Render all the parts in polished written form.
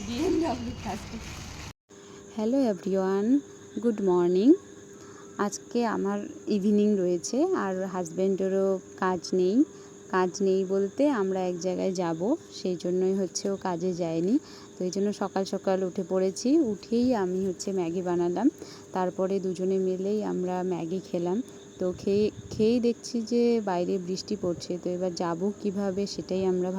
BMW plastic. Hello everyone, good morning. আজকে আমার evening রয়েছে আর হাজব্যান্ডেরও কাজ নেই বলতে আমরা এক জায়গায় যাব, সেই জন্যই হচ্ছে ও কাজে যায়নি। তো এই জন্য সকাল সকাল উঠে পড়েছি। উঠেই আমি ম্যাগি বানালাম, তারপরে দুজনে মিলেই আমরা ম্যাগি খেলাম। তো খেয়েই দেখছি যে বাইরে বৃষ্টি পড়ছে, তো এবার যাবো কিভাবে সেটাই আমরা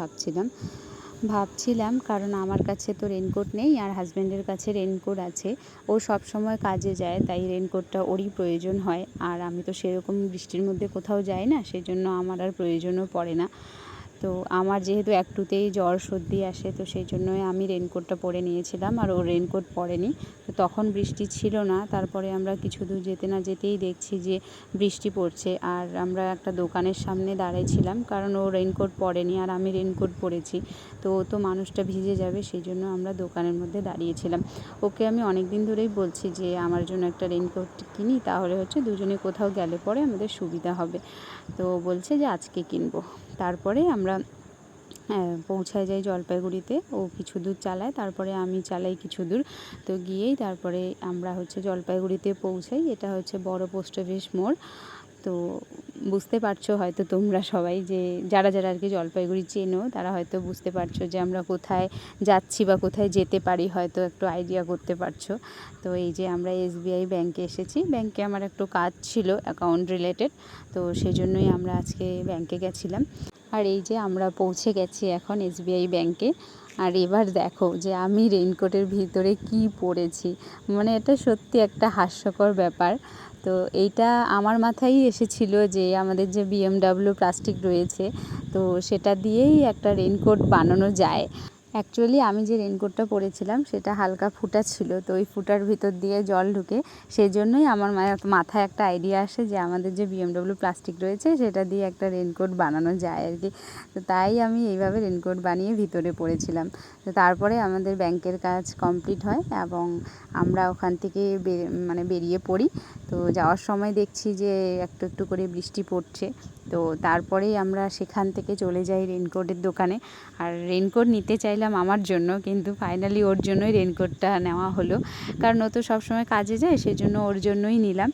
ভাবছিলাম কারণ আমার কাছে তো রেনকোট নেই আর হাজব্যান্ডের কাছে রেনকোট আছে। ও সব সময় কাজে যায়, তাই রেনকোটটা ওরই প্রয়োজন হয়, আর আমি তো সেরকম বৃষ্টির মধ্যে কোথাও যাই না, সেই জন্য আমার আর প্রয়োজনও পড়ে না। তো আমার যেহেতু একটুতেই জ্বর সর্দি আসে, তো সেই জন্যই আমি রেনকোটটা পরে নিয়েছিলাম আর ও রেনকোট পরেনি। তো তখন বৃষ্টি ছিল না, তারপরে আমরা কিছু দূর যেতে না যেতেই দেখছি যে বৃষ্টি পড়ছে। আর আমরা একটা দোকানের সামনে দাঁড়িয়েছিলাম কারণ ও রেনকোট পরেনি আর আমি রেনকোট পরেছি, তো মানুষটা ভিজে যাবে, সেই জন্য আমরা দোকানের মধ্যে দাঁড়িয়েছিলাম। ওকে আমি অনেক দিন ধরেই বলছি যে আমার জন্য একটা রেনকোট কিনি, তাহলে দুজনে কোথাও গেলে পরে আমাদের সুবিধা হবে। তো বলছে যে আজকে কিনবো। তারপরে আমরা পৌঁছায় যাই জলপাইগুড়িতে। ও কিছু দূর চালায়, তারপরে আমি চালাই কিছু দূর। তো গিয়েই তারপরে আমরা জলপাইগুড়িতে পৌঁছাই। এটা বড় পোস্ট অফিস মোড়। তো বুঝতে পারছো হয়তো তোমরা সবাই, যে যারা আর কি জলপাইগুড়ি চেনো তারা হয়তো বুঝতে পারছো যে আমরা কোথায় যাচ্ছি বা কোথায় যেতে পারি, হয়তো একটু আইডিয়া করতে পারছো। তো এই যে আমরা SBI ব্যাংকে এসেছি। ব্যাংকে আমার একটু কাজ ছিল অ্যাকাউন্ট রিলেটেড, তো সেই জন্যই আমরা আজকে ব্যাংকে গেছিলাম। আর এই যে আমরা পৌঁছে গেছি এখন SBI ব্যাংকে। আর এবার দেখো যে আমি রেইনকোটের ভিতরে কি পরেছি, মানে এটা সত্যি একটা হাস্যকর ব্যাপার। তো এইটা আমার মাথায় এসেছিল যে আমাদের যে BMW প্লাস্টিক রয়েছে, তো সেটা দিয়েই একটা রেইনকোট বানানো যায়। অ্যাকচুয়ালি আমি যে রেইনকোটটা পরেছিলাম সেটা হালকা ফুটা ছিল, তো ওই ফুটার ভিতর দিয়ে জল ঢুকে, সেই জন্যই আমার মাথায় একটা আইডিয়া আসে যে আমাদের যে BMW প্লাস্টিক রয়েছে সেটা দিয়ে একটা রেইনকোট বানানো যায় আর কি। তো তাই আমি এইভাবে রেইনকোট বানিয়ে ভিতরে পরেছিলাম। তো তারপরে আমাদের ব্যাংকের কাজ কমপ্লিট হয় এবং আমরা ওখান থেকে বেরিয়ে পড়ি। তো যাওয়ার সময় দেখছি যে একটু একটু করে বৃষ্টি পড়ছে। তো তারপরেই আমরা সেখান থেকে চলে যাই রেইনকোটের দোকানে। আর রেইনকোট নিতে চাইলাম আমার জন্য, কিন্তু ফাইনালি ওর জন্যই রেইনকোটটা নেওয়া হলো, কারণ ও তো সবসময় কাজে যায়, সেই জন্য ওর জন্যই নিলাম।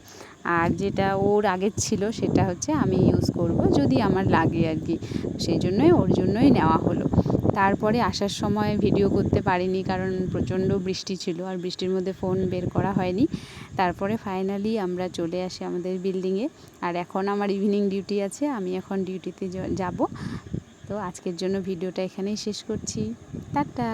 আর যেটা ওর আগের ছিল সেটা আমি ইউজ করব যদি আমার লাগে আর কি, সেই জন্যই ওর জন্যই নেওয়া হলো। তারপরে আসার সময় ভিডিও করতে পারিনি কারণ প্রচণ্ড বৃষ্টি ছিল আর বৃষ্টির মধ্যে ফোন বের করা হয়নি। তারপরে ফাইনালি আমরা চলে আসি আমাদের বিল্ডিংয়ে। আর এখন আমার ইভিনিং ডিউটি আছে, আমি এখন ডিউটিতে যাব। তো আজকের জন্য ভিডিওটা এখানেই শেষ করছি। টাটা।